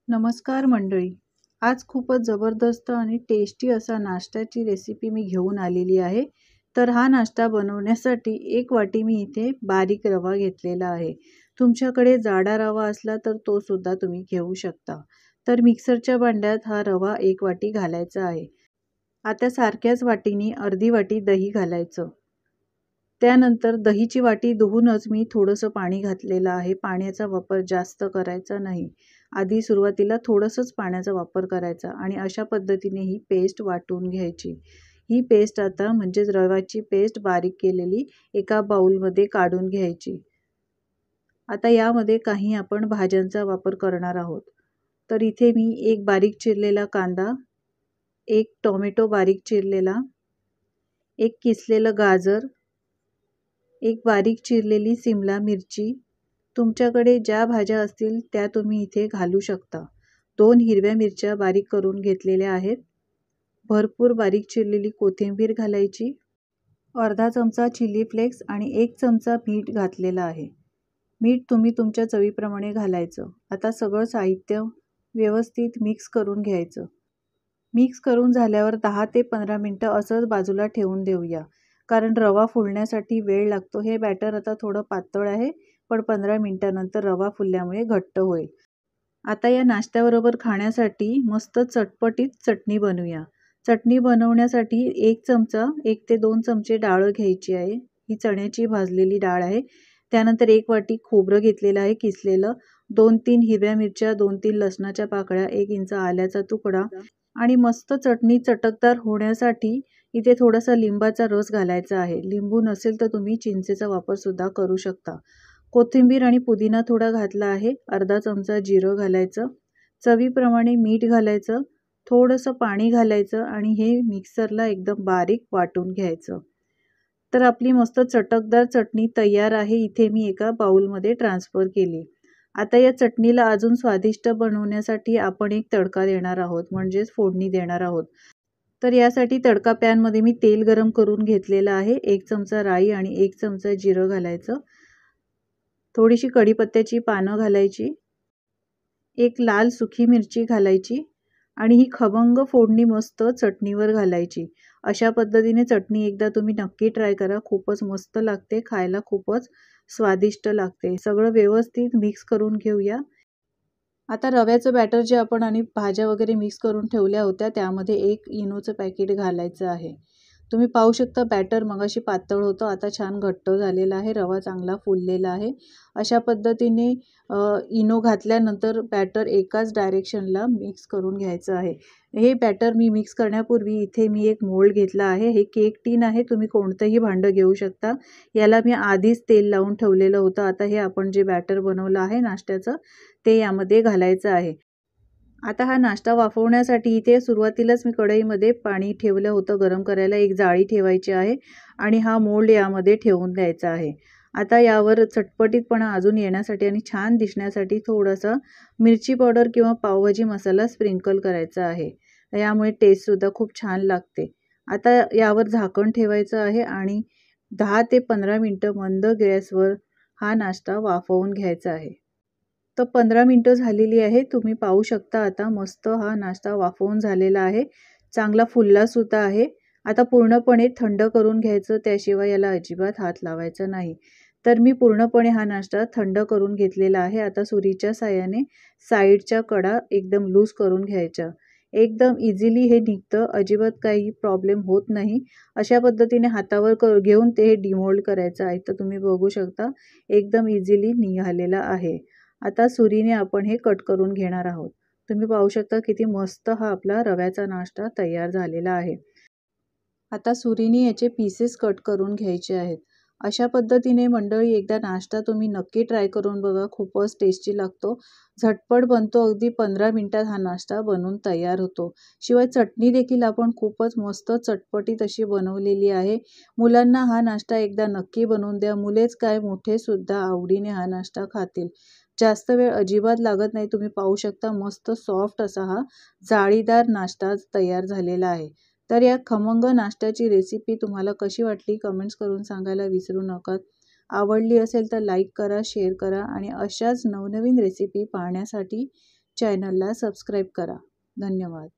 नमस्कार मंडळी. आज खूपच जबरदस्त आणि टेस्टी असा नाश्त्याची रेसिपी मी घेऊन आलेली आहे. तर हा नाश्ता बनवण्यासाठी 1 वाटी मी इथे बारीक रवा घेतलेला आहे. तुमच्याकडे जाडा रवा असला तर तो सुद्धा तुम्ही घेऊ शकता. तर मिक्सरच्या भांड्यात हा रवा 1 वाटी घालायचा आहे. आता सारख्याच वाटीने अर्धी वाटी दही घालायचं. त्यानंतर दहीची वाटी धुवूनच मी थोडंसं पाणी घातलेलं आहे. पाण्याचा वापर जास्त करायचा नाही. आधी सुरुवातीला थोडंसंच पाण्याचा वापर करायचा आणि अशा पद्धतीने ही पेस्ट वाटून घ्यायची. ही पेस्ट आता म्हणजेच रव्याची पेस्ट बारीक केलेली एका बाउलमध्ये काढून घ्यायची. आता यामध्ये काही आपण भाज्यांचा वापर करणार आहोत. तर इथे मी एक बारीक चिरलेला कांदा, एक टोमॅटो बारीक चिरलेला, एक किसलेलं गाजर, एक बारीक चिरलेली सिमला मिरची, तुमच्याकडे ज्या भाज्या असतील त्या तुम्ही इथे घालू शकता. 2 हिरव्या मिरच्या बारीक करून घेतलेल्या आहेत. भरपूर बारीक चिरलेली कोथिंबीर घालायची. अर्धा चमचा चिली फ्लेक्स आणि 1 चमचा मीठ घातलेलं आहे. मीठ तुम्ही तुमच्या चवीप्रमाणे घालायचं. आता सगळं साहित्य व्यवस्थित मिक्स करून घ्यायचं. मिक्स करून झाल्यावर 10 ते 15 मिनिटं असंच बाजूला ठेवून देऊया. कारण रवा फुलण्यासाठी वेळ लागतो. हे बॅटर आता थोडं पातळ आहे, पण 15 मिनिटानंतर रवा फुलल्यामुळे घट्ट होईल. आता या नाश्त्याबरोबर खाण्यासाठी मस्त चटपटीत चटणी बनवूया. चटणी बनवण्यासाठी 1 चमचा 1 ते 2 चमचे डाळ घ्यायची आहे. ही चण्याची भाजलेली डाळ आहे. त्यानंतर 1 वाटी खोबरं घेतलेलं आहे किसलेलं, 2-3 हिरव्या मिरच्या, 2-3 लसणाच्या पाकळ्या, 1 इंच आल्याचा तुकडा आणि मस्त चटणी चटकदार होण्यासाठी इथे थोडासा लिंबाचा रस घालायचा आहे. लिंबू नसेल तर तुम्ही चिंचेचा वापर सुद्धा करू शकता. कोथिंबीर आणि पुदिना थोडा घातला आहे. अर्धा चमचा जिरं घालायचं. चवीप्रमाणे मीठ घालायचं. थोडंसं पाणी घालायचं आणि हे मिक्सरला एकदम बारीक वाटून घ्यायचं. तर आपली मस्त चटकदार चटणी तयार आहे. इथे मी एका बाउलमध्ये ट्रान्सफर केली. आता या चटणीला अजून स्वादिष्ट बनवण्यासाठी आपण एक तडका देणार आहोत, म्हणजेच फोडणी देणार आहोत. तर यासाठी तडका पॅनमध्ये मी तेल गरम करून घेतलेलं आहे. 1 चमचा राई आणि 1 चमचा जिरं घालायचं. थोडीशी कढीपत्त्याची पानं घालायची. एक लाल सुकी मिरची घालायची आणि ही खमंग फोडणी मस्त चटणीवर घालायची. अशा पद्धतीने चटणी एकदा तुम्ही नक्की ट्राय करा. खूपच मस्त लागते. खायला खूपच स्वादिष्ट लागते. सगळं व्यवस्थित मिक्स करून घेऊया. आता रव्याचं बॅटर जे आपण आणि भाज्या वगैरे मिक्स करून ठेवल्या होत्या त्यामध्ये 1 इनोचं पॅकेट घालायचं आहे. तुम्ही पाहू शकता बॅटर मगाशी पातळ होतं, आता छान घट्ट झालेला आहे. रवा चांगला फुललेला आहे. अशा पद्धतीने इनो घातल्यानंतर बॅटर एकाच डायरेक्शनला मिक्स करून घ्यायचं आहे. हे बॅटर मी मिक्स करण्यापूर्वी इथे मी एक मोल्ड घेतला आहे. हे केक टीन आहे. तुम्ही कोणतंही भांडं घेऊ शकता. याला मी आधीच तेल लावून ठेवलेलं होतं. आता हे आपण जे बॅटर बनवलं आहे नाश्त्याचं ते यामध्ये घालायचं आहे. आता हा नाश्ता वाफवण्यासाठी इथे सुरुवातीलाच मी कढईमध्ये पाणी ठेवलं होतं गरम करायला. एक जाळी ठेवायची आहे आणि हा मोल्ड यामध्ये ठेवून द्यायचा आहे. आता यावर चटपटीतपणा अजून येण्यासाठी आणि छान दिसण्यासाठी थोडासा मिरची पावडर किंवा पावभाजी मसाला स्प्रिंकल करायचा आहे. यामुळे टेस्टसुद्धा खूप छान लागते. आता यावर झाकण ठेवायचं आहे आणि 10 ते 15 मिनिटं मंद गॅसवर हा नाश्ता वाफवून घ्यायचा आहे. तर 15 मिनिटं झालेली आहे. तुम्ही पाहू शकता आता मस्त हा नाश्ता वाफवून झालेला आहे. चांगला फुललासुद्धा आहे. आता पूर्णपणे थंड करून घ्यायचं, त्याशिवाय याला अजिबात हात लावायचा नाही. तर मी पूर्णपणे हा नाश्ता थंड करून घेतलेला आहे. आता सुरीच्या साहाय्याने साईडच्या कडा एकदम लूज करून घ्यायच्या. एकदम इझिली हे निघतं, अजिबात काही प्रॉब्लेम होत नाही. अशा पद्धतीने हातावर घेऊन ते डिमोल्ड करायचं आहे. तर तुम्ही बघू शकता एकदम इझिली निघालेला आहे. आता सुरीने आपण हे कट करून घेणार आहोत. तुम्ही पाहू शकता किती मस्त हा आपला रव्याचा नाश्ता तयार झालेला आहे. आता सुरीने याचे पीसेस कट करून घ्यायचे आहेत. अशा पद्धतीने मंडळी एकदा नाश्ता तुम्ही नक्की ट्राय करून बघा. खूपच टेस्टी लागतो. झटपट बनतो. अगदी 15 मिनिटात हा नाश्ता बनून तयार होतो. शिवाय चटणी देखील आपण खूपच मस्त चटपटीत अशी बनवलेली आहे. मुलांना हा नाश्ता एकदा नक्की बनवून द्या. मुलेच काय मोठेसुद्धा आवडीने हा नाश्ता खातील. जास्त वेळ अजिबात लागत नाही. तुम्ही पाहू शकता मस्त सॉफ्ट असा हा जाळीदार नाश्ता तयार झालेला आहे. तर या खमंग नाश्त्याची रेसिपी तुम्हाला कशी वाटली कमेंट्स करून सांगायला विसरू नका. आवडली असेल तर लाईक करा, शेअर करा आणि अशाच नवनवीन रेसिपी पाहण्यासाठी चॅनलला सबस्क्राईब करा. धन्यवाद.